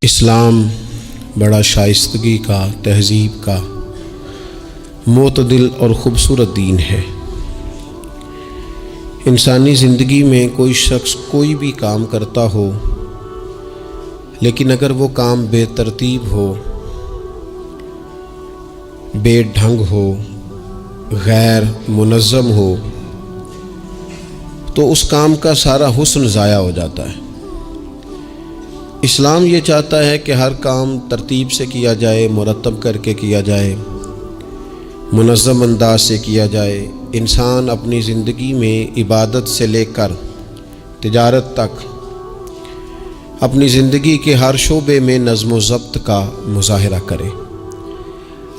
اسلام بڑا شائستگی کا، تہذیب کا، معتدل اور خوبصورت دین ہے۔ انسانی زندگی میں کوئی شخص کوئی بھی کام کرتا ہو، لیکن اگر وہ کام بے ترتیب ہو، بے ڈھنگ ہو، غیر منظم ہو، تو اس کام کا سارا حسن ضائع ہو جاتا ہے۔ اسلام یہ چاہتا ہے کہ ہر کام ترتیب سے کیا جائے، مرتب کر کے کیا جائے، منظم انداز سے کیا جائے۔ انسان اپنی زندگی میں عبادت سے لے کر تجارت تک اپنی زندگی کے ہر شعبے میں نظم و ضبط کا مظاہرہ کرے۔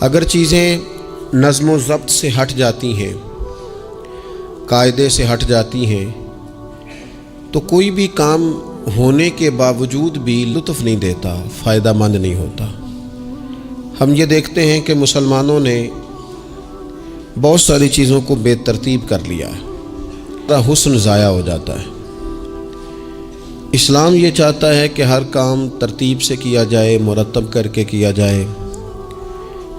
اگر چیزیں نظم و ضبط سے ہٹ جاتی ہیں، قاعدے سے ہٹ جاتی ہیں، تو کوئی بھی کام ہونے کے باوجود بھی لطف نہیں دیتا، فائدہ مند نہیں ہوتا۔ ہم یہ دیکھتے ہیں کہ مسلمانوں نے بہت ساری چیزوں کو بے ترتیب کر لیا ہے، حسن ضائع ہو جاتا ہے۔ اسلام یہ چاہتا ہے کہ ہر کام ترتیب سے کیا جائے، مرتب کر کے کیا جائے،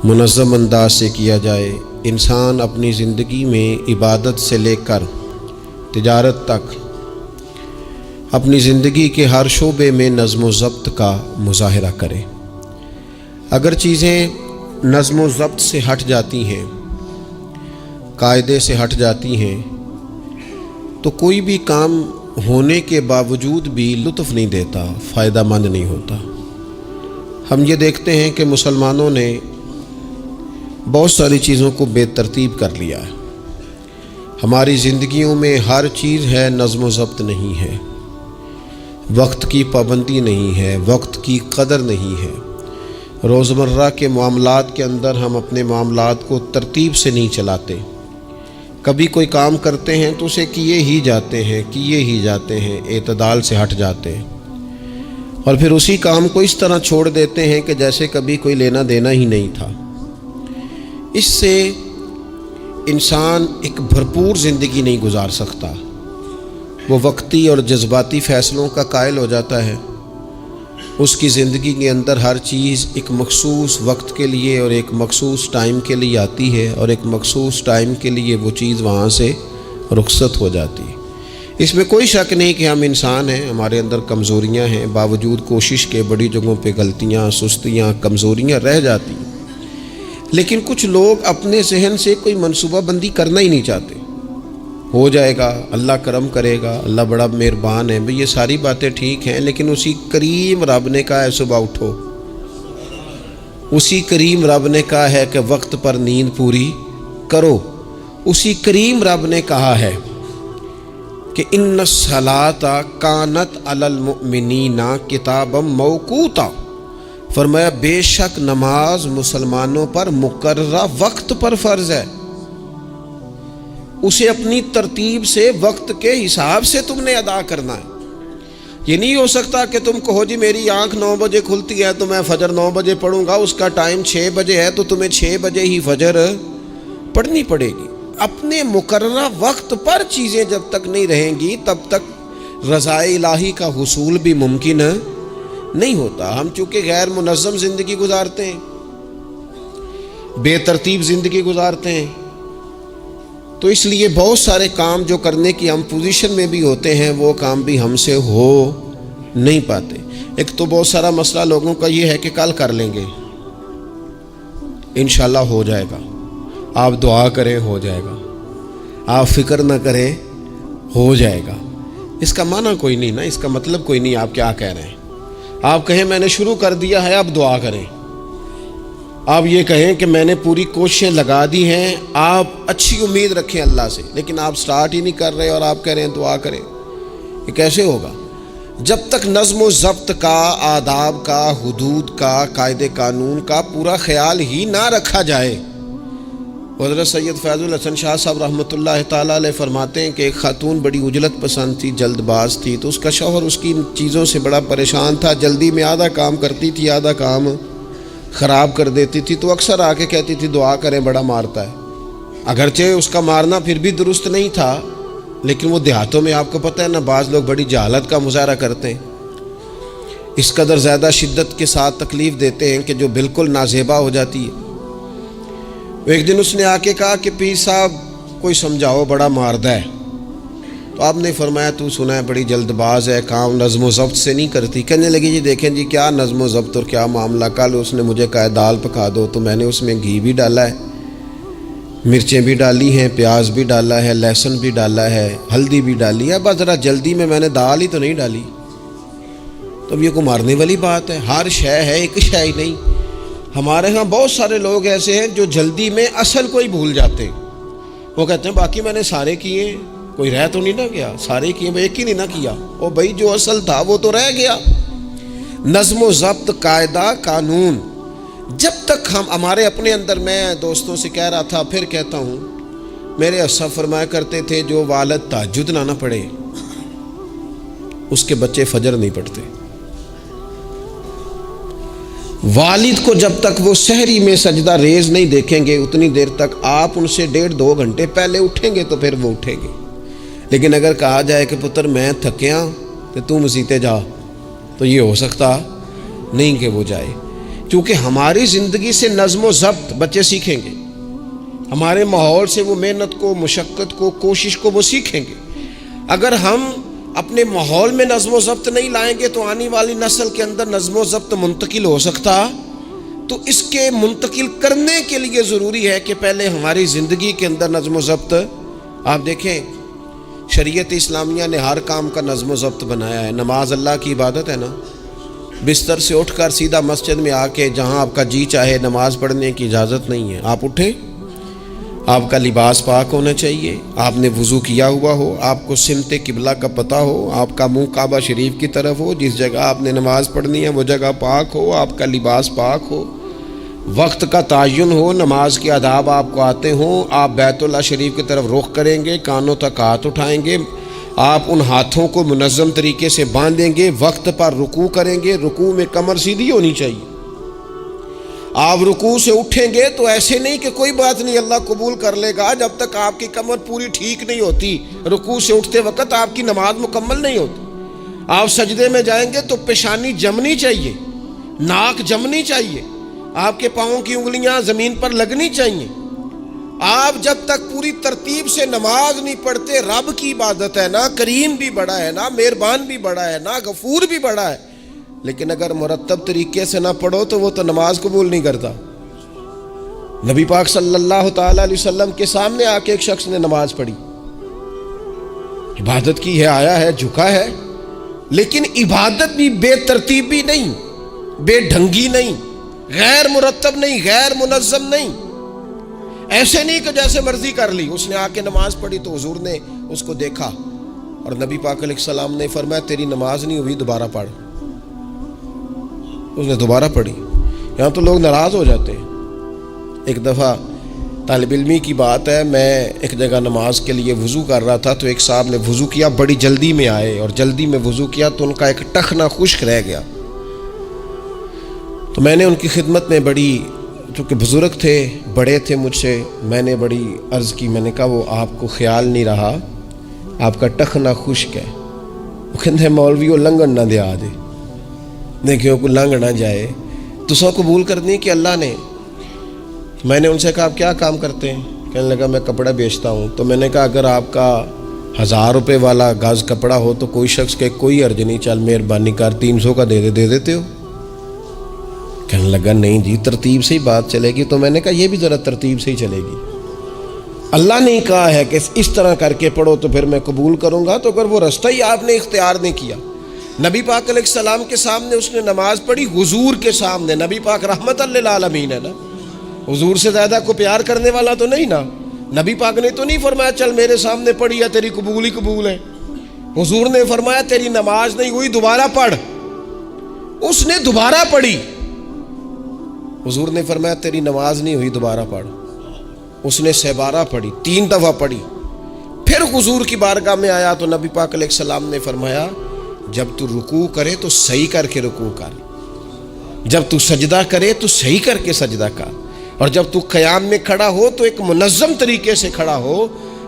منظم انداز سے کیا جائے۔ انسان اپنی زندگی میں عبادت سے لے کر تجارت تک اپنی زندگی کے ہر شعبے میں نظم و ضبط کا مظاہرہ کرے۔ اگر چیزیں نظم و ضبط سے ہٹ جاتی ہیں، قاعدے سے ہٹ جاتی ہیں، تو کوئی بھی کام ہونے کے باوجود بھی لطف نہیں دیتا، فائدہ مند نہیں ہوتا۔ ہم یہ دیکھتے ہیں کہ مسلمانوں نے بہت ساری چیزوں کو بے ترتیب کر لیا ہے۔ ہماری زندگیوں میں ہر چیز ہے، نظم و ضبط نہیں ہے، وقت کی پابندی نہیں ہے، وقت کی قدر نہیں ہے۔ روزمرہ کے معاملات کے اندر ہم اپنے معاملات کو ترتیب سے نہیں چلاتے۔ کبھی کوئی کام کرتے ہیں تو اسے کیے ہی جاتے ہیں، اعتدال سے ہٹ جاتے ہیں، اور پھر اسی کام کو اس طرح چھوڑ دیتے ہیں کہ جیسے کبھی کوئی لینا دینا ہی نہیں تھا۔ اس سے انسان ایک بھرپور زندگی نہیں گزار سکتا، وہ وقتی اور جذباتی فیصلوں کا قائل ہو جاتا ہے۔ اس کی زندگی کے اندر ہر چیز ایک مخصوص وقت کے لیے اور ایک مخصوص ٹائم کے لیے آتی ہے، اور ایک مخصوص ٹائم کے لیے وہ چیز وہاں سے رخصت ہو جاتی ہے۔ اس میں کوئی شک نہیں کہ ہم انسان ہیں، ہمارے اندر کمزوریاں ہیں، باوجود کوشش کے بڑی جگہوں پہ غلطیاں، سستیاں، کمزوریاں رہ جاتی ہیں۔ لیکن کچھ لوگ اپنے ذہن سے کوئی منصوبہ بندی کرنا ہی نہیں چاہتے۔ ہو جائے گا، اللہ کرم کرے گا، اللہ بڑا مہربان ہے، بھئی یہ ساری باتیں ٹھیک ہیں، لیکن اسی کریم رب نے کہا ہے صبح اٹھو، اسی کریم رب نے کہا ہے کہ وقت پر نیند پوری کرو، اسی کریم رب نے کہا ہے کہ ان الصلاۃ کانت علی المؤمنین کتابا موقوتا، فرمایا بے شک نماز مسلمانوں پر مقررہ وقت پر فرض ہے۔ اسے اپنی ترتیب سے، وقت کے حساب سے تم نے ادا کرنا ہے۔ یہ نہیں ہو سکتا کہ تم کہو جی میری آنکھ 9 بجے کھلتی ہے تو میں فجر 9 بجے پڑھوں گا، اس کا ٹائم 6 بجے ہے تو تمہیں 6 بجے ہی فجر پڑھنی پڑے گی۔ اپنے مقررہ وقت پر چیزیں جب تک نہیں رہیں گی تب تک رضا الہی کا حصول بھی ممکن نہیں ہوتا۔ ہم چونکہ غیر منظم زندگی گزارتے ہیں، بے ترتیب زندگی گزارتے ہیں، تو اس لیے بہت سارے کام جو کرنے کی ہم پوزیشن میں بھی ہوتے ہیں وہ کام بھی ہم سے ہو نہیں پاتے۔ ایک تو بہت سارا مسئلہ لوگوں کا یہ ہے کہ کل کر لیں گے، انشاءاللہ ہو جائے گا، آپ دعا کریں ہو جائے گا، آپ فکر نہ کریں ہو جائے گا۔ اس کا معنی کوئی نہیں نا، اس کا مطلب کوئی نہیں۔ آپ کیا کہہ رہے ہیں؟ آپ کہیں میں نے شروع کر دیا ہے، آپ دعا کریں۔ آپ یہ کہیں کہ میں نے پوری کوششیں لگا دی ہیں، آپ اچھی امید رکھیں اللہ سے، لیکن آپ سٹارٹ ہی نہیں کر رہے اور آپ کہہ رہے ہیں دعا کریں، یہ کیسے ہوگا؟ جب تک نظم و ضبط کا، آداب کا، حدود کا، قاعدے قانون کا پورا خیال ہی نہ رکھا جائے۔ حضرت سید فیض الحسن شاہ صاحب رحمۃ اللہ تعالیٰ علیہ فرماتے ہیں کہ ایک خاتون بڑی عجلت پسند تھی، جلد باز تھی، تو اس کا شوہر اس کی چیزوں سے بڑا پریشان تھا، جلدی میں آدھا کام کرتی تھی، آدھا کام خراب کر دیتی تھی، تو اکثر آ کے کہتی تھی دعا کریں بڑا مارتا ہے۔ اگرچہ اس کا مارنا پھر بھی درست نہیں تھا، لیکن وہ دیہاتوں میں آپ کو پتہ ہے نا، بعض لوگ بڑی جہالت کا مظاہرہ کرتے ہیں۔ اس قدر زیادہ شدت کے ساتھ تکلیف دیتے ہیں کہ جو بالکل نازیبا ہو جاتی ہے۔ ایک دن اس نے آ کے کہا کہ پیر صاحب کوئی سمجھاؤ، بڑا ماردہ ہے۔ تو آپ نے فرمایا تو سنا ہے بڑی جلد باز ہے، کام نظم و ضبط سے نہیں کرتی۔ کہنے لگی جی دیکھیں جی کیا نظم و ضبط اور کیا معاملہ، کل اس نے مجھے کہا دال پکا دو تو میں نے اس میں گھی بھی ڈالا ہے، مرچیں بھی ڈالی ہیں، پیاز بھی ڈالا ہے، لہسن بھی ڈالا ہے، ہلدی بھی ڈالی ہے، بس ذرا جلدی میں نے دال ہی تو نہیں ڈالی۔ تو یہ کوئی مارنے والی بات ہے؟ ہر شے ہے، ایک شے ہی نہیں۔ ہمارے ہاں بہت سارے لوگ ایسے ہیں جو جلدی میں اصل کو ہی بھول جاتے ہیں۔ وہ کہتے ہیں باقی میں نے سارے کیے، کوئی رہ تو نہیں نہ گیا، سارے کیے، وہ ایک ہی نہیں نہ کیا۔ او بھائی جو اصل تھا وہ تو رہ گیا۔ نظم و ضبط، قاعدہ، قانون، جب تک ہمارے اپنے اندر، میں دوستوں سے کہہ رہا تھا پھر کہتا ہوں، میرے اسا فرمایا کرتے تھے جو والد تہجد نہ پڑھے اس کے بچے فجر نہیں پڑھتے۔ والد کو جب تک وہ سحری میں سجدہ ریز نہیں دیکھیں گے اتنی دیر تک آپ ان سے 1.5-2 گھنٹے پہلے اٹھیں گے تو پھر وہ اٹھیں گے۔ لیکن اگر کہا جائے کہ پتر میں تھکیا تو تم مسیتے جا، تو یہ ہو سکتا نہیں کہ وہ جائے، کیونکہ ہماری زندگی سے نظم و ضبط بچے سیکھیں گے، ہمارے ماحول سے وہ محنت کو، مشقت کو، کوشش کو وہ سیکھیں گے۔ اگر ہم اپنے ماحول میں نظم و ضبط نہیں لائیں گے تو آنے والی نسل کے اندر نظم و ضبط منتقل ہو سکتا۔ تو اس کے منتقل کرنے کے لیے ضروری ہے کہ پہلے ہماری زندگی کے اندر نظم و ضبط، آپ دیکھیں شریعت اسلامیہ نے ہر کام کا نظم و ضبط بنایا ہے۔ نماز اللہ کی عبادت ہے نا، بستر سے اٹھ کر سیدھا مسجد میں آ کے جہاں آپ کا جی چاہے نماز پڑھنے کی اجازت نہیں ہے۔ آپ اٹھیں، آپ کا لباس پاک ہونا چاہیے، آپ نے وضو کیا ہوا ہو، آپ کو سمت قبلہ کا پتہ ہو، آپ کا منہ کعبہ شریف کی طرف ہو، جس جگہ آپ نے نماز پڑھنی ہے وہ جگہ پاک ہو، آپ کا لباس پاک ہو، وقت کا تعین ہو، نماز کے آداب آپ کو آتے ہوں، آپ بیت اللہ شریف کی طرف رخ کریں گے، کانوں تک ہاتھ اٹھائیں گے، آپ ان ہاتھوں کو منظم طریقے سے باندھیں گے، وقت پر رکوع کریں گے، رکوع میں کمر سیدھی ہونی چاہیے۔ آپ رکوع سے اٹھیں گے تو ایسے نہیں کہ کوئی بات نہیں اللہ قبول کر لے گا، جب تک آپ کی کمر پوری ٹھیک نہیں ہوتی رکوع سے اٹھتے وقت آپ کی نماز مکمل نہیں ہوتی۔ آپ سجدے میں جائیں گے تو پیشانی جمنی چاہیے، ناک جمنی چاہیے، آپ کے پاؤں کی انگلیاں زمین پر لگنی چاہیے۔ آپ جب تک پوری ترتیب سے نماز نہیں پڑھتے، رب کی عبادت ہے نا، کریم بھی بڑا ہے نا، مہربان بھی بڑا ہے نا، غفور بھی بڑا ہے، لیکن اگر مرتب طریقے سے نہ پڑھو تو وہ تو نماز قبول نہیں کرتا۔ نبی پاک صلی اللہ تعالی علیہ وسلم کے سامنے آ کے ایک شخص نے نماز پڑھی، عبادت کی ہے، آیا ہے، جھکا ہے، لیکن عبادت بھی بے ترتیب بھی نہیں، بے ڈھنگی نہیں، غیر مرتب نہیں، غیر منظم نہیں، ایسے نہیں کہ جیسے مرضی کر لی۔ اس نے آ کے نماز پڑھی تو حضور نے اس کو دیکھا اور نبی پاک علیہ السلام نے فرمایا تیری نماز نہیں ہوئی، دوبارہ پڑھ۔ اس نے دوبارہ پڑھی۔ یہاں تو لوگ ناراض ہو جاتے ہیں۔ ایک دفعہ طالب علمی کی بات ہے، میں ایک جگہ نماز کے لیے وضو کر رہا تھا تو ایک صاحب نے وضو کیا، بڑی جلدی میں آئے اور جلدی میں وضو کیا تو ان کا ایک ٹخنا خشک رہ گیا۔ تو میں نے ان کی خدمت میں بڑی، چونکہ بزرگ تھے، بڑے تھے مجھ سے، میں نے بڑی عرض کی، میں نے کہا وہ آپ کو خیال نہیں رہا، آپ کا ٹخنا خشک ہے۔ وہ کہتے ہیں مولوی وہ لنگن نہ دیا دے، دیکھیں کو لنگ نہ جائے، تو سو قبول کرنی کہ اللہ نے۔ میں نے ان سے کہا آپ کیا کام کرتے ہیں؟ کہنے لگا میں کپڑا بیچتا ہوں۔ تو میں نے کہا اگر آپ کا 1000 روپے والا گاز کپڑا ہو تو کوئی شخص کہ کوئی عرض نہیں، چل مہربانی کر 300 کا دے دیتے ہو؟ کہنے لگا نہیں جی ترتیب سے ہی بات چلے گی۔ تو میں نے کہا یہ بھی ذرا ترتیب سے ہی چلے گی، اللہ نے کہا ہے کہ اس طرح کر کے پڑھو تو پھر میں قبول کروں گا۔ تو اگر وہ رستہ ہی آپ نے اختیار نہیں کیا، نبی پاک علیہ السلام کے سامنے اس نے نماز پڑھی، حضور کے سامنے، نبی پاک رحمت للعالمین ہے نا، حضور سے زیادہ کو پیار کرنے والا تو نہیں نا۔ نبی پاک نے تو نہیں فرمایا چل میرے سامنے پڑھی یا تیری قبول ہی قبول ہے، حضور نے فرمایا تیری نماز نہیں ہوئی، دوبارہ پڑھ۔ اس نے دوبارہ پڑھی، حضور نے فرمایا تیری نماز نہیں ہوئی، دوبارہ پڑھ۔ اس نے 7 پڑھی، 3 دفعہ پڑھی، پھر حضور کی بارگاہ میں آیا تو نبی پاک علیہ السلام نے فرمایا جب تو رکوع کرے تو صحیح کر کے رکوع کر، جب تو سجدہ کرے تو صحیح کر کے سجدہ کر، اور جب تو قیام میں کھڑا ہو تو ایک منظم طریقے سے کھڑا ہو۔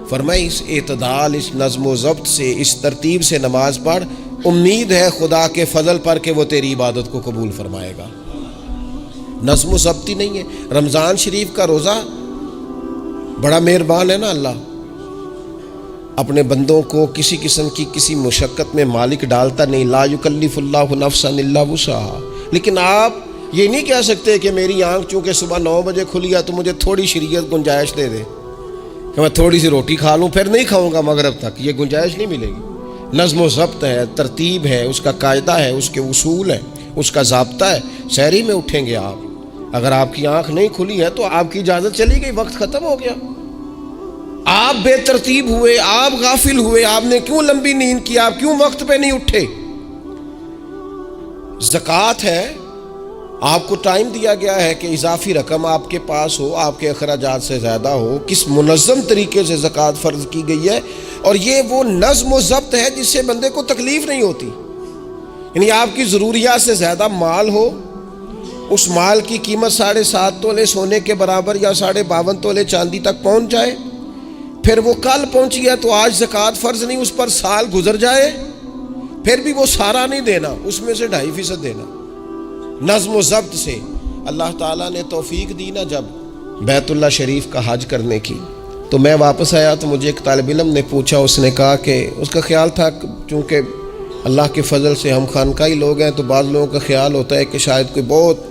فرمایا اس اعتدال، اس نظم و ضبط سے، اس ترتیب سے نماز پڑھ امید ہے خدا کے فضل پر کہ وہ تیری عبادت کو قبول فرمائے گا۔ نظم و ضبط ہی نہیں ہے۔ رمضان شریف کا روزہ بڑا مہربان ہے نا اللہ، اپنے بندوں کو کسی قسم کی کسی مشقت میں مالک ڈالتا نہیں، لا یکلف اللہ نفسا الا وسعها۔ لیکن آپ یہ نہیں کہہ سکتے کہ میری آنکھ چونکہ صبح 9 بجے کھلی ہے تو مجھے تھوڑی شریعت گنجائش دے دے کہ میں تھوڑی سی روٹی کھا لوں، پھر نہیں کھاؤں گا مغرب تک، یہ گنجائش نہیں ملے گی۔ نظم و ضبط ہے، ترتیب ہے، اس کا قاعدہ ہے، اس کے اصول ہے، اس کا ضابطہ ہے۔ سحری میں اٹھیں گے آپ، اگر آپ کی آنکھ نہیں کھلی ہے تو آپ کی اجازت چلی گئی، وقت ختم ہو گیا۔ آپ بے ترتیب ہوئے، آپ غافل ہوئے، آپ نے کیوں لمبی نیند کی، آپ کیوں وقت پہ نہیں اٹھے؟ زکوٰۃ ہے، آپ کو ٹائم دیا گیا ہے کہ اضافی رقم آپ کے پاس ہو، آپ کے اخراجات سے زیادہ ہو، کس منظم طریقے سے زکوٰۃ فرض کی گئی ہے، اور یہ وہ نظم و ضبط ہے جس سے بندے کو تکلیف نہیں ہوتی۔ یعنی آپ کی ضروریات سے زیادہ مال ہو، اس مال کی قیمت 7.5 تولے سونے کے برابر یا 52.5 تولے چاندی تک پہنچ جائے، پھر وہ کل پہنچی ہے تو آج زکوٰۃ فرض نہیں، اس پر سال گزر جائے، پھر بھی وہ سارا نہیں دینا، اس میں سے 2.5% دینا۔ نظم و ضبط سے اللہ تعالیٰ نے توفیق دی نا جب بیت اللہ شریف کا حج کرنے کی، تو میں واپس آیا تو مجھے ایک طالب علم نے پوچھا، اس نے کہا کہ اس کا خیال تھا چونکہ اللہ کے فضل سے ہم خانقاہی لوگ ہیں تو بعض لوگوں کا خیال ہوتا ہے کہ شاید کوئی بہت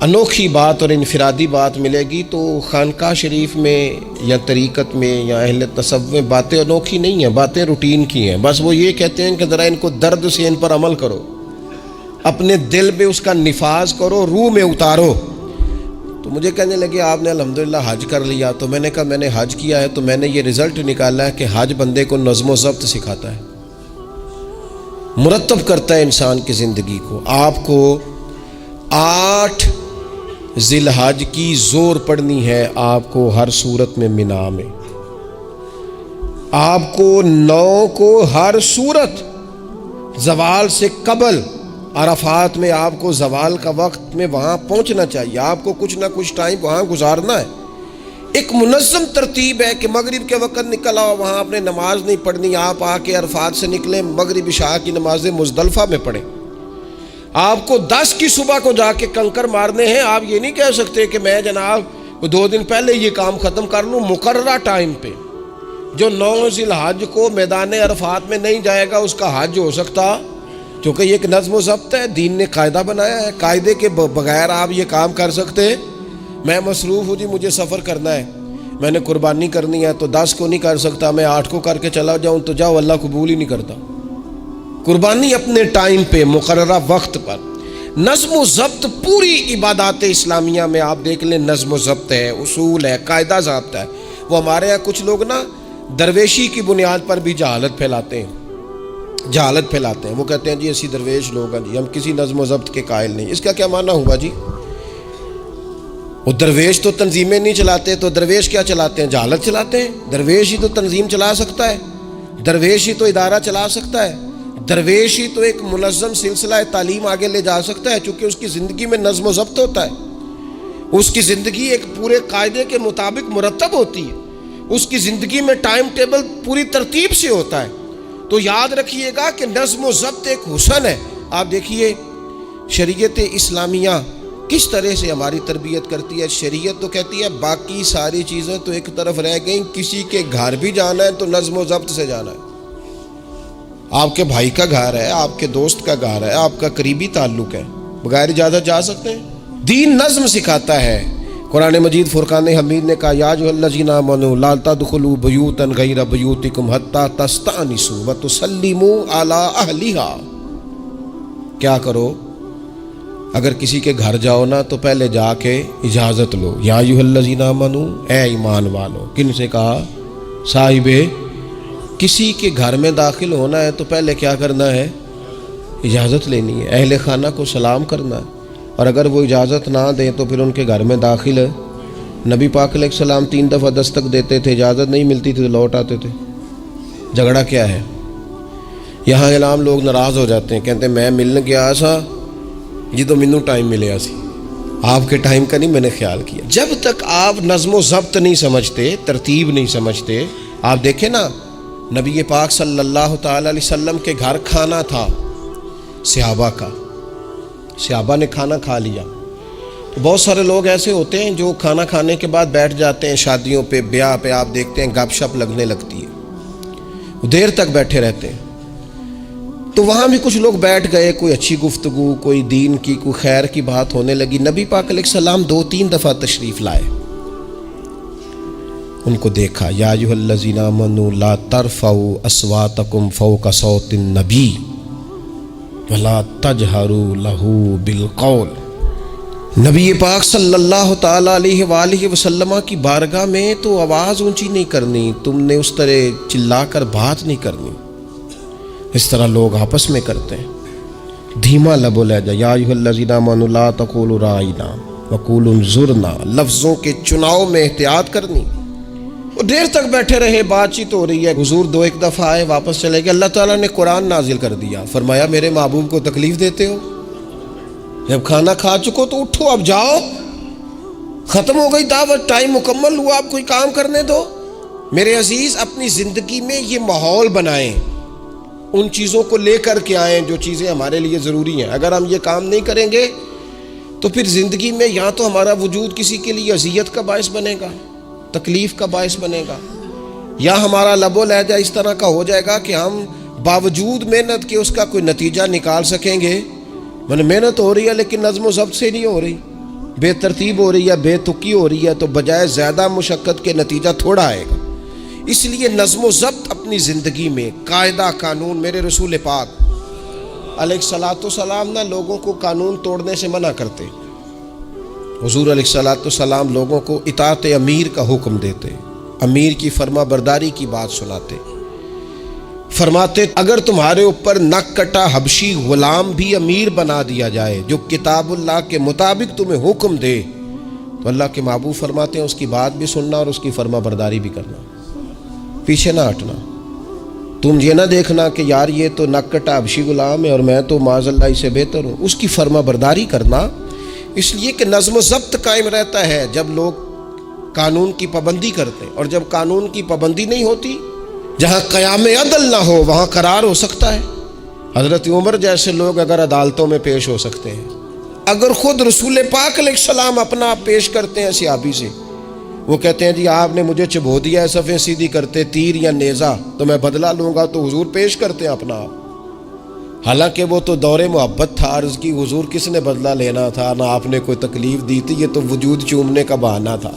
انوکھی بات اور انفرادی بات ملے گی، تو خانقاہ شریف میں یا طریقت میں یا اہل تصوف میں باتیں انوکھی نہیں ہیں، باتیں روٹین کی ہیں، بس وہ یہ کہتے ہیں کہ ذرا ان کو درد سے ان پر عمل کرو، اپنے دل میں اس کا نفاذ کرو، روح میں اتارو۔ تو مجھے کہنے لگے آپ نے الحمدللہ حج کر لیا، تو میں نے کہا میں نے حج کیا ہے تو میں نے یہ رزلٹ نکالا ہے کہ حج بندے کو نظم و ضبط سکھاتا ہے، مرتب کرتا ہے انسان کی زندگی کو۔ آپ کو 8 ذی الحج کی زور پڑنی ہے، آپ کو ہر صورت میں مینا میں، آپ کو 9 کو ہر صورت زوال سے قبل عرفات میں آپ کو زوال کا وقت میں وہاں پہنچنا چاہیے، آپ کو کچھ نہ کچھ ٹائم وہاں گزارنا ہے۔ ایک منظم ترتیب ہے کہ مغرب کے وقت نکل آؤ، وہاں آپ نے نماز نہیں پڑھنی، آپ آ کے عرفات سے نکلیں، مغرب عشاء کی نمازیں مزدلفہ میں پڑھیں۔ آپ کو 10 کی صبح کو جا کے کنکر مارنے ہیں، آپ یہ نہیں کہہ سکتے کہ میں جناب 2 دن پہلے یہ کام ختم کر لوں، مقررہ ٹائم پہ۔ جو 9 ذی الحج کو میدان عرفات میں نہیں جائے گا اس کا حج ہو سکتا، کیونکہ یہ ایک نظم و ضبط ہے، دین نے قاعدہ بنایا ہے، قاعدے کے بغیر آپ یہ کام کر سکتے؟ میں مصروف ہوں جی، مجھے سفر کرنا ہے، میں نے قربانی کرنی ہے تو 10 کو نہیں کر سکتا، میں 8 کو کر کے چلا جاؤں تو جاؤ، اللہ قبول ہی نہیں کرتا۔ قربانی اپنے ٹائم پہ، مقررہ وقت پر۔ نظم و ضبط پوری عبادات اسلامیہ میں آپ دیکھ لیں، نظم و ضبط ہے، اصول ہے، قاعدہ ضابطہ ہے۔ وہ ہمارے یہاں کچھ لوگ نا درویشی کی بنیاد پر بھی جہالت پھیلاتے ہیں، وہ کہتے ہیں جی اسی درویش لوگ ہیں جی، ہم کسی نظم و ضبط کے قائل نہیں۔ اس کا کیا معنی ہوا جی؟ وہ درویش تو تنظیمیں نہیں چلاتے، تو درویش کیا چلاتے ہیں؟ جہالت چلاتے ہیں۔ درویش ہی تو تنظیم چلا سکتا ہے، درویش ہی تو ادارہ چلا سکتا ہے، درویش ہی تو ایک منظم سلسلہ تعلیم آگے لے جا سکتا ہے، چونکہ اس کی زندگی میں نظم و ضبط ہوتا ہے، اس کی زندگی ایک پورے قاعدے کے مطابق مرتب ہوتی ہے، اس کی زندگی میں ٹائم ٹیبل پوری ترتیب سے ہوتا ہے۔ تو یاد رکھیے گا کہ نظم و ضبط ایک حسن ہے۔ آپ دیکھیے شریعت اسلامیہ کس طرح سے ہماری تربیت کرتی ہے۔ شریعت تو کہتی ہے باقی ساری چیزیں تو ایک طرف رہ گئیں، کسی کے گھر بھی جانا ہے تو نظم و ضبط سے جانا ہے۔ آپ کے بھائی کا گھر ہے، آپ کے دوست کا گھر ہے، آپ کا قریبی تعلق ہے، بغیر اجازت جا سکتے ہیں؟ دین نظم سکھاتا ہے۔ قرآن مجید فرقان حمید نے کہا یا ایھا الذین آمنوا لا تدخلوا بیوتا غیر بیوتکم حتی تستأنسوا وتسلموا علی اہلھا۔ کیا کرو؟ اگر کسی کے گھر جاؤ نا تو پہلے جا کے اجازت لو۔ یا ایھا الذین آمنوا، اے ایمان والو۔ کن سے کہا؟ صاحب کسی کے گھر میں داخل ہونا ہے تو پہلے کیا کرنا ہے؟ اجازت لینی ہے، اہل خانہ کو سلام کرنا ہے، اور اگر وہ اجازت نہ دیں تو پھر ان کے گھر میں داخل ہے۔ نبی پاک علیہ السلام 3 دفعہ دستک دیتے تھے، اجازت نہیں ملتی تھی تو لوٹ آتے تھے۔ جھگڑا کیا ہے؟ یہاں علام لوگ ناراض ہو جاتے ہیں، کہتے ہیں میں ملنے گیا سا جی تو مینوں ٹائم ملیا سی، آپ کے ٹائم کا نہیں میں نے خیال کیا۔ جب تک آپ نظم و ضبط نہیں سمجھتے، ترتیب نہیں سمجھتے، آپ دیکھیں نا نبی پاک صلی اللہ تعالی علیہ وسلم کے گھر کھانا تھا صحابہ کا، صحابہ نے کھانا کھا لیا. تو بہت سارے لوگ ایسے ہوتے ہیں جو کھانا کھانے کے بعد بیٹھ جاتے ہیں، شادیوں پہ بیاہ پہ آپ دیکھتے ہیں گپ شپ لگنے لگتی ہے، دیر تک بیٹھے رہتے ہیں. تو وہاں بھی کچھ لوگ بیٹھ گئے، کوئی اچھی گفتگو، کوئی دین کی، کوئی خیر کی بات ہونے لگی. نبی پاک علیہ السلام 2-3 دفعہ تشریف لائے، ان کو دیکھا. یا ایھا الذین آمنوا لا ترفعوا اصواتکم فوق صوت النبی ولا تجہروا لہ بالقول. نبی پاک صلی اللہ تعالی علیہ وآلہ وسلم کی بارگاہ میں تو آواز اونچی نہیں کرنی، تم نے اس طرح چلا کر بات نہیں کرنی اس طرح لوگ آپس میں کرتے ہیں. دھیما لب و لہجہ. یا ایھا الذین آمنوا لا تقولوا راعینا وقولوا انظرنا. لفظوں کے چناؤ میں احتیاط کرنی. وہ دیر تک بیٹھے رہے، بات چیت ہو رہی ہے. حضور 2-1 دفعہ آئے، واپس چلے گئے. اللہ تعالیٰ نے قرآن نازل کر دیا، فرمایا میرے محبوب کو تکلیف دیتے ہو؟ جب کھانا کھا چکو تو اٹھو، اب جاؤ، ختم ہو گئی دعوت، ٹائم مکمل ہوا، اب کوئی کام کرنے دو. میرے عزیز، اپنی زندگی میں یہ ماحول بنائیں، ان چیزوں کو لے کر کے آئیں جو چیزیں ہمارے لیے ضروری ہیں. اگر ہم یہ کام نہیں کریں گے تو پھر زندگی میں یا تو ہمارا وجود کسی کے لیے اذیت کا باعث بنے گا، تکلیف کا باعث بنے گا، یا ہمارا لب و لہجہ اس طرح کا ہو جائے گا کہ ہم باوجود محنت کے اس کا کوئی نتیجہ نکال سکیں گے. محنت ہو رہی ہے لیکن نظم و ضبط سے نہیں ہو رہی، بے ترتیب ہو رہی ہے، بے تکی ہو رہی ہے، تو بجائے زیادہ مشقت کے نتیجہ تھوڑا آئے گا. اس لیے نظم و ضبط اپنی زندگی میں، قاعدہ قانون. میرے رسول پاک علیہ الصلاۃ والسلام نہ لوگوں کو قانون توڑنے سے منع کرتے. حضور علیہ الصلاۃ والسلام لوگوں کو اطاعت امیر کا حکم دیتے، امیر کی فرما برداری کی بات سناتے. فرماتے اگر تمہارے اوپر نک کٹا حبشی غلام بھی امیر بنا دیا جائے جو کتاب اللہ کے مطابق تمہیں حکم دے تو اللہ کے محبوب فرماتے ہیں اس کی بات بھی سننا اور اس کی فرما برداری بھی کرنا، پیچھے نہ ہٹنا. تم یہ نہ دیکھنا کہ یار یہ تو نک کٹا حبشی غلام ہے اور میں تو معاذ اللہ سے بہتر ہوں. اس کی فرما برداری کرنا، اس لیے کہ نظم و ضبط قائم رہتا ہے جب لوگ قانون کی پابندی کرتے ہیں. اور جب قانون کی پابندی نہیں ہوتی، جہاں قیام عدل نہ ہو وہاں قرار ہو سکتا ہے. حضرت عمر جیسے لوگ اگر عدالتوں میں پیش ہو سکتے ہیں، اگر خود رسول پاک علیہ السلام اپنا آپ پیش کرتے ہیں صحابی سے، وہ کہتے ہیں جی آپ نے مجھے چبھو دیا ہے صفیں سیدھی کرتے تیر یا نیزہ، تو میں بدلہ لوں گا، تو حضور پیش کرتے ہیں اپنا آپ. حالانکہ وہ تو دور محبت تھا، عرض کی حضور کس نے بدلہ لینا تھا، نہ آپ نے کوئی تکلیف دی تھی، یہ تو وجود چومنے کا بہانہ تھا.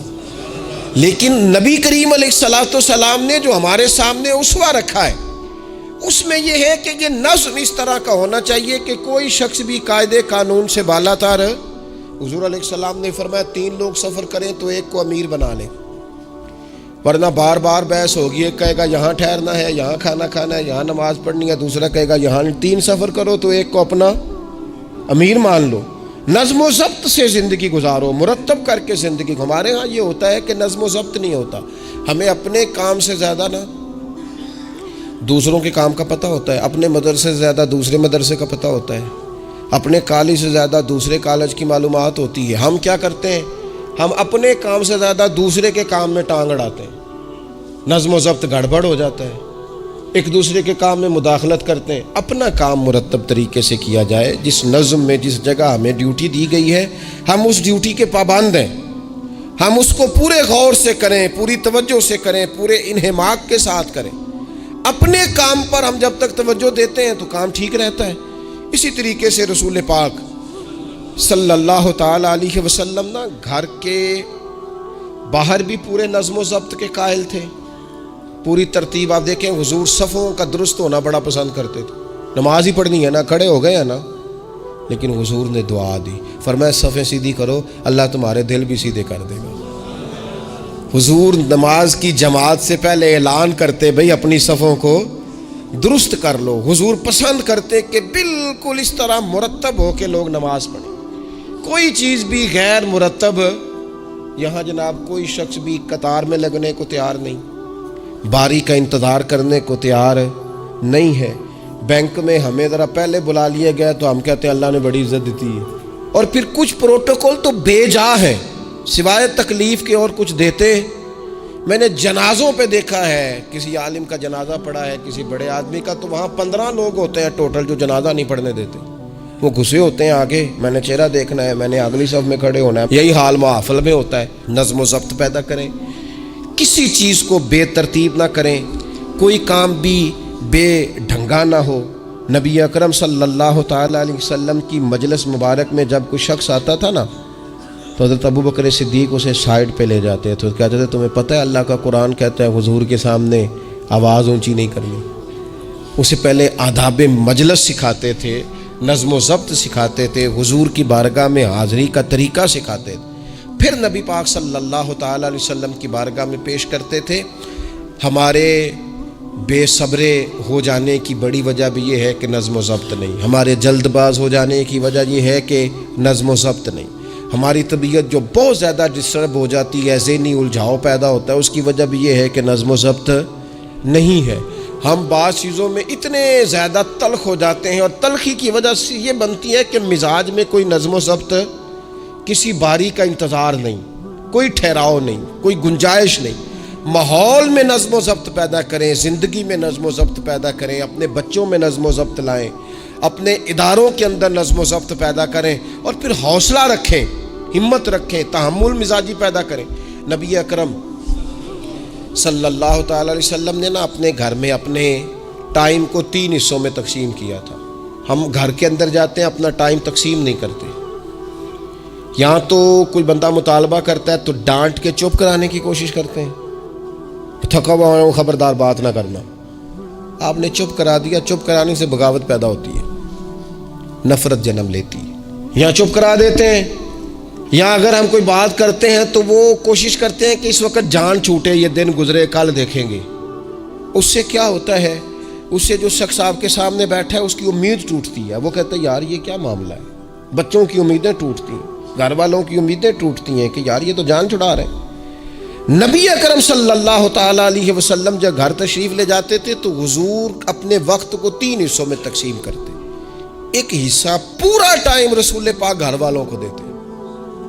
لیکن نبی کریم علیہ الصلاۃ والسلام نے جو ہمارے سامنے اسوہ رکھا ہے، اس میں یہ ہے کہ یہ نظم اس طرح کا ہونا چاہیے کہ کوئی شخص بھی قاعدے قانون سے بالا تر. حضور علیہ السلام نے فرمایا 3 لوگ سفر کریں تو ایک کو امیر بنا لیں، ورنہ بار بار بحث ہوگی. ایک کہے گا یہاں ٹھہرنا ہے، یہاں کھانا کھانا ہے، یہاں نماز پڑھنی ہے، دوسرا کہے گا یہاں. 3 سفر کرو تو ایک کو اپنا امیر مان لو. نظم و ضبط سے زندگی گزارو، مرتب کر کے زندگی. ہمارے ہاں یہ ہوتا ہے کہ نظم و ضبط نہیں ہوتا. ہمیں اپنے کام سے زیادہ نا دوسروں کے کام کا پتہ ہوتا ہے، اپنے مدرسے سے زیادہ دوسرے مدرسے کا پتہ ہوتا ہے، اپنے کالج سے زیادہ دوسرے کالج کی معلومات ہوتی ہے. ہم کیا کرتے ہیں؟ ہم اپنے کام سے زیادہ دوسرے کے کام میں ٹانگ اڑاتے ہیں، نظم و ضبط گڑبڑ ہو جاتا ہے، ایک دوسرے کے کام میں مداخلت کرتے ہیں. اپنا کام مرتب طریقے سے کیا جائے. جس نظم میں جس جگہ ہمیں ڈیوٹی دی گئی ہے ہم اس ڈیوٹی کے پابند ہیں، ہم اس کو پورے غور سے کریں، پوری توجہ سے کریں، پورے انہماک کے ساتھ کریں. اپنے کام پر ہم جب تک توجہ دیتے ہیں تو کام ٹھیک رہتا ہے. اسی طریقے سے رسول پاک صلی اللہ تعالی علیہ وسلم نا گھر کے باہر بھی پورے نظم و ضبط کے قائل تھے، پوری ترتیب. آپ دیکھیں حضور صفوں کا درست ہونا بڑا پسند کرتے تھے. نماز ہی پڑھنی ہے نا، کھڑے ہو گئے ہیں نا، لیکن حضور نے دعا دی، فرمایا صفیں سیدھی کرو، اللہ تمہارے دل بھی سیدھے کر دے گا. حضور نماز کی جماعت سے پہلے اعلان کرتے بھئی اپنی صفوں کو درست کر لو. حضور پسند کرتے کہ بالکل اس طرح مرتب ہو کے لوگ نماز پڑھیں. کوئی چیز بھی غیر مرتب، یہاں جناب کوئی شخص بھی قطار میں لگنے کو تیار نہیں، باری کا انتظار کرنے کو تیار نہیں ہے. بینک میں ہمیں ذرا پہلے بلا لیا گیا تو ہم کہتے ہیں اللہ نے بڑی عزت دیتی ہے. اور پھر کچھ پروٹوکول تو بے جا ہے، سوائے تکلیف کے اور کچھ دیتے میں نے جنازوں پہ دیکھا ہے، کسی عالم کا جنازہ پڑھا ہے، کسی بڑے آدمی کا، تو وہاں 15 لوگ ہوتے ہیں ٹوٹل جو جنازہ نہیں پڑھنے دیتے، وہ گھسے ہوتے ہیں آگے، میں نے چہرہ دیکھنا ہے، میں نے اگلی صف میں کھڑے ہونا ہے۔ یہی حال محافل میں ہوتا ہے۔ نظم و ضبط پیدا کریں، کسی چیز کو بے ترتیب نہ کریں، کوئی کام بھی بے ڈھنگا نہ ہو۔ نبی اکرم صلی اللہ تعالیٰ علیہ وسلم کی مجلس مبارک میں جب کوئی شخص آتا تھا نا، تو حضرت ابو بکر صدیق اسے سائڈ پہ لے جاتے تھے، کہتے تھے تمہیں پتہ ہے اللہ کا قرآن کہتا ہے حضور کے سامنے آواز اونچی نہیں کرنی۔ اسے پہلے آداب مجلس سکھاتے تھے، نظم و ضبط سکھاتے تھے، حضور کی بارگاہ میں حاضری کا طریقہ سکھاتے تھے، پھر نبی پاک صلی اللہ تعالیٰ علیہ وسلم کی بارگاہ میں پیش کرتے تھے۔ ہمارے بے صبرے ہو جانے کی بڑی وجہ بھی یہ ہے کہ نظم و ضبط نہیں، ہمارے جلد باز ہو جانے کی وجہ یہ ہے کہ نظم و ضبط نہیں، ہماری طبیعت جو بہت زیادہ ڈسٹرب ہو جاتی ہے، ذہنی الجھاؤ پیدا ہوتا ہے، اس کی وجہ بھی یہ ہے کہ نظم و ضبط نہیں ہے۔ ہم بعض چیزوں میں اتنے زیادہ تلخ ہو جاتے ہیں، اور تلخی کی وجہ سے یہ بنتی ہے کہ مزاج میں کوئی نظم و ضبط، کسی باری کا انتظار نہیں، کوئی ٹھہراؤ نہیں، کوئی گنجائش نہیں۔ ماحول میں نظم و ضبط پیدا کریں، زندگی میں نظم و ضبط پیدا کریں، اپنے بچوں میں نظم و ضبط لائیں، اپنے اداروں کے اندر نظم و ضبط پیدا کریں، اور پھر حوصلہ رکھیں، ہمت رکھیں، تحمل مزاجی پیدا کریں۔ نبی اکرم صلی اللہ تعالیٰ علیہ وسلم نے نا اپنے گھر میں اپنے ٹائم کو 3 حصوں میں تقسیم کیا تھا۔ ہم گھر کے اندر جاتے ہیں، اپنا ٹائم تقسیم نہیں کرتے۔ یہاں تو کوئی بندہ مطالبہ کرتا ہے تو ڈانٹ کے چپ کرانے کی کوشش کرتے ہیں، تھکا ہوا ہوں خبردار بات نہ کرنا۔ آپ نے چپ کرا دیا، چپ کرانے سے بغاوت پیدا ہوتی ہے، نفرت جنم لیتی ہے۔ یہاں چپ کرا دیتے ہیں، یا اگر ہم کوئی بات کرتے ہیں تو وہ کوشش کرتے ہیں کہ اس وقت جان چھوٹے، یہ دن گزرے کل دیکھیں گے۔ اس سے کیا ہوتا ہے، اس سے جو شخص آپ کے سامنے بیٹھا ہے اس کی امید ٹوٹتی ہے، وہ کہتا ہے یار یہ کیا معاملہ ہے۔ بچوں کی امیدیں ٹوٹتی ہیں، گھر والوں کی امیدیں ٹوٹتی ہیں کہ یار یہ تو جان چھڑا رہے ہیں۔ نبی اکرم صلی اللہ تعالیٰ علیہ وسلم جب گھر تشریف لے جاتے تھے تو حضور اپنے وقت کو 3 حصوں میں تقسیم کرتے۔ ایک حصہ پورا ٹائم رسول پاک گھر والوں کو دیتے،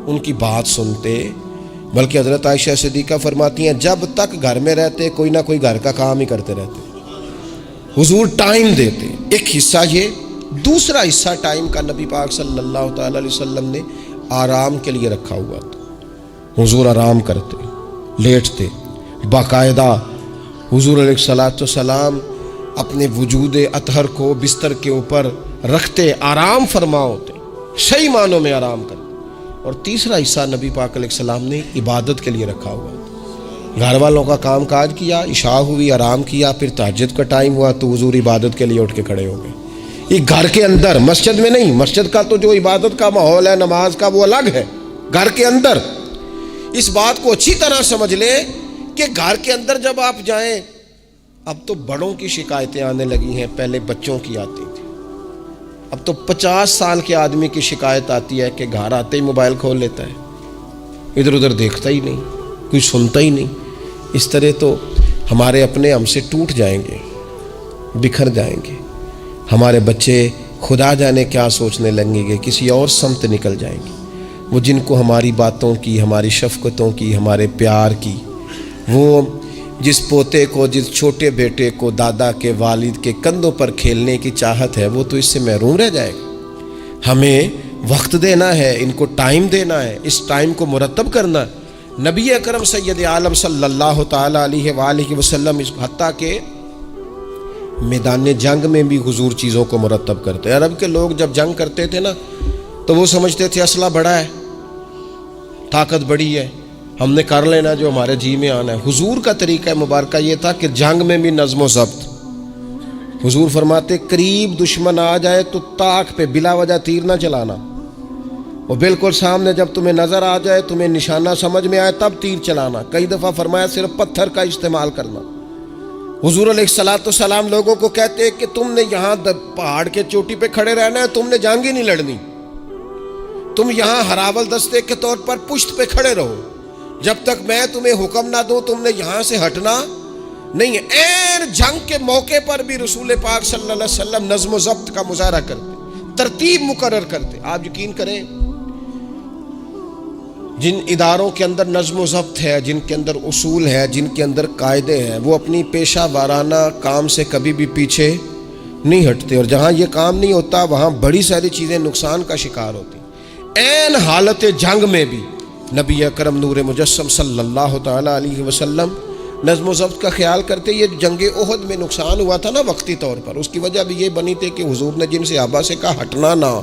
ان کی بات سنتے، بلکہ حضرت عائشہ صدیقہ فرماتی ہیں جب تک گھر میں رہتے کوئی نہ کوئی گھر کا کام ہی کرتے رہتے، حضور ٹائم دیتے۔ ایک حصہ یہ، دوسرا حصہ ٹائم کا نبی پاک صلی اللہ تعالیٰ علیہ وسلم نے آرام کے لیے رکھا ہوا تھا۔ حضور آرام کرتے، لیٹتے، باقاعدہ حضور علیہ الصلاۃ والسلام اپنے وجود اطہر کو بستر کے اوپر رکھتے، آرام فرما ہوتے، صحیح معنوں میں آرام کرتے۔ اور تیسرا حصہ نبی پاک علیہ السلام نے عبادت کے لیے رکھا ہوا تھا۔ گھر والوں کا کام کاج کیا، عشاء ہوئی، آرام کیا، پھر تہجد کا ٹائم ہوا تو حضور عبادت کے لیے اٹھ کے کھڑے ہو گئے۔ یہ گھر کے اندر، مسجد میں نہیں۔ مسجد کا تو جو عبادت کا ماحول ہے، نماز کا، وہ الگ ہے۔ گھر کے اندر اس بات کو اچھی طرح سمجھ لیں کہ گھر کے اندر جب آپ جائیں، اب تو بڑوں کی شکایتیں آنے لگی ہیں، پہلے بچوں کی آتی تھی، اب تو 50 سال کے آدمی کی شکایت آتی ہے کہ گھر آتے ہی موبائل کھول لیتا ہے، ادھر ادھر دیکھتا ہی نہیں، کوئی سنتا ہی نہیں۔ اس طرح تو ہمارے اپنے ہم سے ٹوٹ جائیں گے، بکھر جائیں گے، ہمارے بچے خدا جانے کیا سوچنے لگیں گے، کسی اور سمت نکل جائیں گے۔ وہ جن کو ہماری باتوں کی، ہماری شفقتوں کی، ہمارے پیار کی، وہ جس پوتے کو، جس چھوٹے بیٹے کو دادا کے، والد کے کندھوں پر کھیلنے کی چاہت ہے، وہ تو اس سے محروم رہ جائے گا۔ ہمیں وقت دینا ہے، ان کو ٹائم دینا ہے، اس ٹائم کو مرتب کرنا ہے۔ نبی اکرم سید عالم صلی اللہ تعالیٰ علیہ وآلہ وسلم حتیٰ کہ میدان جنگ میں بھی حضور چیزوں کو مرتب کرتے۔ عرب کے لوگ جب جنگ کرتے تھے نا تو وہ سمجھتے تھے اسلحہ بڑا ہے، طاقت بڑی ہے، ہم نے کر لینا جو ہمارے جی میں آنا ہے۔ حضور کا طریقہ مبارکہ یہ تھا کہ جنگ میں بھی نظم و ضبط۔ حضور فرماتے قریب دشمن آ جائے تو طاق پہ بلا وجہ تیر نہ چلانا، وہ بالکل سامنے جب تمہیں نظر آ جائے، تمہیں نشانہ سمجھ میں آئے تب تیر چلانا۔ کئی دفعہ فرمایا صرف پتھر کا استعمال کرنا۔ حضور علیہ الصلاۃ والسلام لوگوں کو کہتے کہ تم نے یہاں پہاڑ کے چوٹی پہ کھڑے رہنا ہے، تم نے جنگ ہی نہیں لڑنی، تم یہاں ہراول دستے کے طور پر پشت پہ کھڑے رہو، جب تک میں تمہیں حکم نہ دوں تم نے یہاں سے ہٹنا نہیں ہے۔ ایر جنگ کے موقع پر بھی رسول پاک صلی اللہ علیہ وسلم نظم و ضبط کا مظاہرہ کرتے، ترتیب مقرر کرتے۔ آپ یقین کریں جن اداروں کے اندر نظم و ضبط ہے، جن کے اندر اصول ہے، جن کے اندر قاعدے ہیں، وہ اپنی پیشہ وارانہ کام سے کبھی بھی پیچھے نہیں ہٹتے، اور جہاں یہ کام نہیں ہوتا وہاں بڑی ساری چیزیں نقصان کا شکار ہوتی۔ عین حالت جنگ میں بھی نبی اکرم نور مجسم صلی اللہ تعالیٰ علیہ وسلم نظم و ضبط کا خیال کرتے۔ یہ جنگ احد میں نقصان ہوا تھا نا وقتی طور پر، اس کی وجہ بھی یہ بنی تھی کہ حضور نے جن صحابہ سے کہا ہٹنا نہ،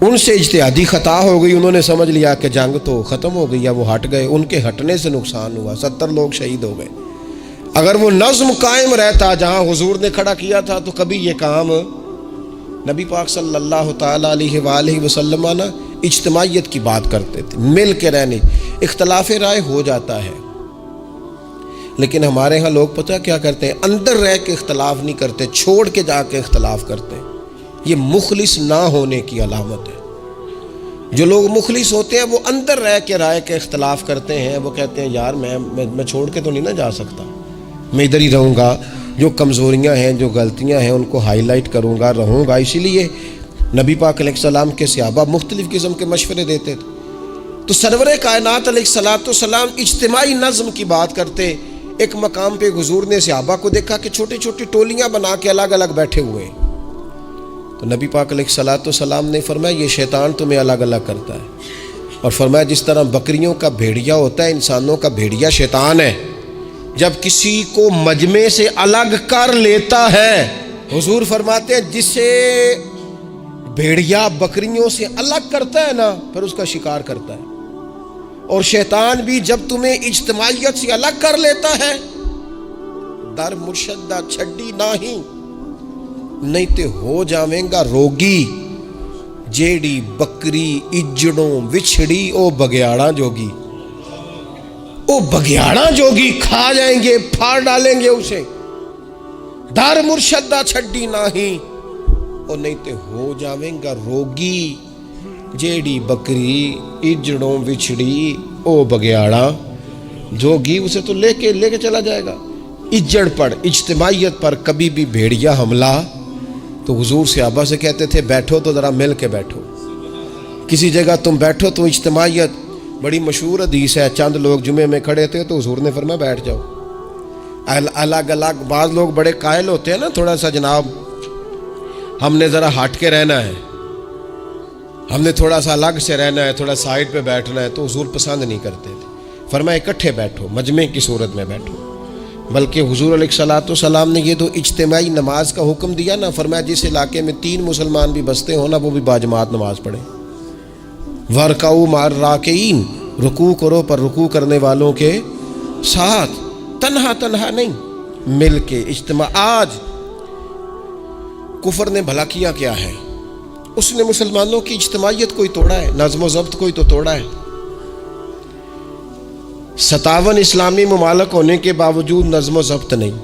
ان سے اجتہادی خطا ہو گئی، انہوں نے سمجھ لیا کہ جنگ تو ختم ہو گئی ہے، وہ ہٹ گئے، ان کے ہٹنے سے نقصان ہوا، 70 لوگ شہید ہو گئے۔ اگر وہ نظم قائم رہتا جہاں حضور نے کھڑا کیا تھا تو کبھی یہ کام نبی پاک صلی اللہ تعالیٰ علیہ وآلہ وسلم نا اجتماعیت کی بات کرتے تھے، مل کے رہنے۔ اختلاف رائے ہو جاتا ہے، لیکن ہمارے ہاں لوگ پتہ کیا کرتے ہیں، اندر رہ کے اختلاف نہیں کرتے، چھوڑ کے جا کے اختلاف کرتے ہیں۔ یہ مخلص نہ ہونے کی علامت ہے۔ جو لوگ مخلص ہوتے ہیں وہ اندر رہ کے رائے کے اختلاف کرتے ہیں، وہ کہتے ہیں یار میں چھوڑ کے تو نہیں نہ جا سکتا، میں ادھر ہی رہوں گا، جو کمزوریاں ہیں، جو غلطیاں ہیں ان کو ہائی لائٹ کروں گا، رہوں گا۔ اسی لیے نبی پاک علیہ السلام کے صحابہ مختلف قسم کے مشورے دیتے تھے۔ تو سرور کائنات علیہ السلام اجتماعی نظم کی بات کرتے۔ ایک مقام پہ حضور نے صحابہ کو دیکھا کہ چھوٹی چھوٹی ٹولیاں بنا کے الگ الگ بیٹھے ہوئے ہیں، تو نبی پاک علیہ السلام نے فرمایا یہ شیطان تمہیں الگ الگ کرتا ہے، اور فرمایا جس طرح بکریوں کا بھیڑیا ہوتا ہے، انسانوں کا بھیڑیا شیطان ہے۔ جب کسی کو مجمع سے الگ کر لیتا ہے، حضور فرماتے ہیں جسے بھیڑیا بکریوں سے الگ کرتا ہے نا، پھر اس کا شکار کرتا ہے۔ اور شیطان بھی جب تمہیں اجتماعیت سے الگ کر لیتا ہے، در مرشدہ چھڈی نہیں تے ہو جاویں گا روگی، جیڑی بکری اجڑوں وچھڑی او بگیاڑا جوگی، او بگیاڑا جوگی کھا جائیں گے، پھاڑ ڈالیں گے اسے۔ در مرشدہ چھڈی او نہیں تے ہو جاویں گا روگی، جیڑی بکری اجڑوں وچھڑی او بگیاڑا جوگی، اسے تو لے کے چلا جائے گا۔ اجڑ پر، اجتماعیت پر کبھی بھی بھیڑیا حملہ، تو حضور صحابہ سے کہتے تھے بیٹھو تو ذرا مل کے بیٹھو، کسی جگہ تم بیٹھو تو اجتماعیت۔ بڑی مشہور حدیث ہے، چند لوگ جمعے میں کھڑے تھے تو حضور نے فرمایا بیٹھ جاؤ الگ الگ۔ بعض لوگ بڑے قائل ہوتے ہیں نا، تھوڑا سا جناب ہم نے ذرا ہٹ کے رہنا ہے، ہم نے تھوڑا سا الگ سے رہنا ہے، تھوڑا سائڈ پہ بیٹھنا ہے، تو حضور پسند نہیں کرتے تھے۔ فرمایا اکٹھے بیٹھو، مجمع کی صورت میں بیٹھو۔ بلکہ حضور علیہ السلام نے یہ تو اجتماعی نماز کا حکم دیا نا، فرمایا جس علاقے میں 3 مسلمان بھی بستے ہوں نا، وہ بھی باجماعت نماز پڑھیں۔ وَرْكَعُوا مَعَ الرَّاكِعِينَ، رکوع کرو پر رکوع کرنے والوں کے ساتھ، تنہا نہیں، مل کے اجتماع۔ آج کفر نے بھلا کیا ہے؟ اس نے مسلمانوں کی اجتماعیت کوئی توڑا ہے، نظم و ضبط کوئی تو توڑا ہے۔ 57 اسلامی ممالک ہونے کے باوجود نظم و ضبط نہیں،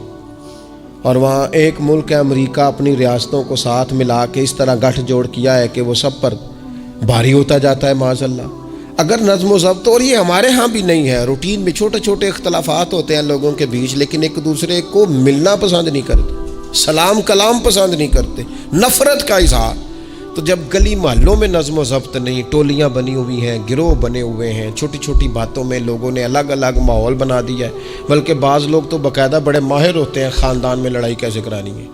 اور وہاں ایک ملک ہے امریکہ، اپنی ریاستوں کو ساتھ ملا کے اس طرح گٹھ جوڑ کیا ہے کہ وہ سب پر بھاری ہوتا جاتا ہے معاذ اللہ۔ اگر نظم و ضبط، اور یہ ہمارے ہاں بھی نہیں ہے، روٹین میں چھوٹے چھوٹے اختلافات ہوتے ہیں لوگوں کے بیچ، لیکن ایک دوسرے کو ملنا پسند نہیں کرتے، سلام کلام پسند نہیں کرتے، نفرت کا اظہار۔ تو جب گلی محلوں میں نظم و ضبط نہیں، ٹولیاں بنی ہوئی ہیں، گروہ بنے ہوئے ہیں، چھوٹی چھوٹی باتوں میں لوگوں نے الگ الگ ماحول بنا دیا ہے، بلکہ بعض لوگ تو باقاعدہ بڑے ماہر ہوتے ہیں خاندان میں لڑائی کیسے کرانی ہے،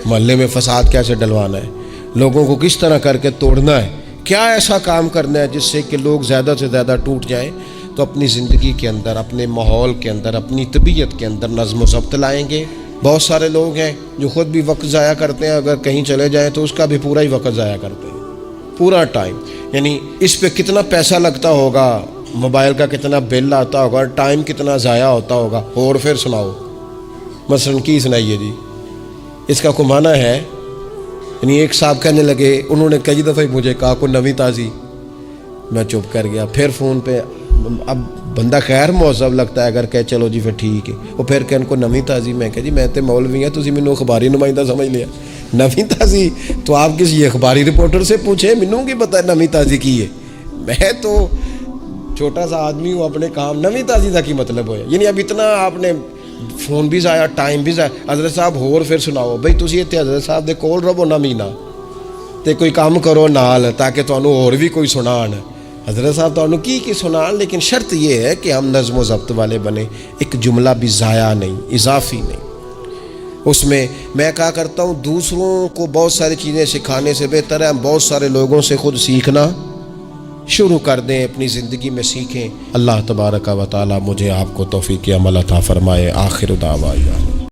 محلے میں فساد کیسے ڈلوانا ہے، لوگوں کو کس طرح کر کے توڑنا ہے، کیا ایسا کام کرنا ہے جس سے کہ لوگ زیادہ سے زیادہ ٹوٹ جائیں۔ تو اپنی زندگی کے اندر، اپنے ماحول کے اندر، اپنی طبیعت کے اندر نظم و ضبط لائیں گے۔ بہت سارے لوگ ہیں جو خود بھی وقت ضائع کرتے ہیں، اگر کہیں چلے جائیں تو اس کا بھی پورا ہی وقت ضائع کرتے ہیں، پورا ٹائم، یعنی اس پہ کتنا پیسہ لگتا ہوگا، موبائل کا کتنا بل آتا ہوگا، ٹائم کتنا ضائع ہوتا ہوگا۔ اور پھر سناؤ، مثلاً کی سنائیے جی، اس کا کمانا ہے۔ یعنی ایک صاحب کہنے لگے، انہوں نے کئی دفعہ مجھے کہا کوئی نوی تازی، میں چپ کر گیا۔ پھر فون پہ، اب بندہ خیر مہذب لگتا ہے اگر کہے چلو جی پھر ٹھیک ہے، وہ پھر کہ ان کو نوی تازی، میں کہا جی میں تے مولوی ہیں، تسی مینوں اخباری نمائندہ سمجھ لیا، نوی تازی تو آپ کسی اخباری رپورٹر سے پوچھیں، مینوں کی پتہ ہے نوی تازی کی ہے، میں تو چھوٹا سا آدمی ہوں، اپنے کام نوی تازی کا کی مطلب ہوا۔ یعنی اب اتنا آپ نے فون بھی ضائع، ٹائم بھی ضائع۔ حضرت صاحب ہور پھر سناؤ بھئی، تسی اتنے حضرت صاحب دے کول رہو نہ مہینہ تے کوئی کام کرو نال، تاکہ تانوں اور بھی کوئی سنان۔ حضرت صاحب تو کی سنان، لیکن شرط یہ ہے کہ ہم نظم و ضبط والے بنیں، ایک جملہ بھی ضائع نہیں، اضافی نہیں۔ اس میں کہا کرتا ہوں دوسروں کو بہت ساری چیزیں سکھانے سے بہتر ہے ہم بہت سارے لوگوں سے خود سیکھنا شروع کر دیں، اپنی زندگی میں سیکھیں۔ اللہ تبارک و تعالی مجھے آپ کو توفیق عمل عطا فرمائے۔ آخر دعوانا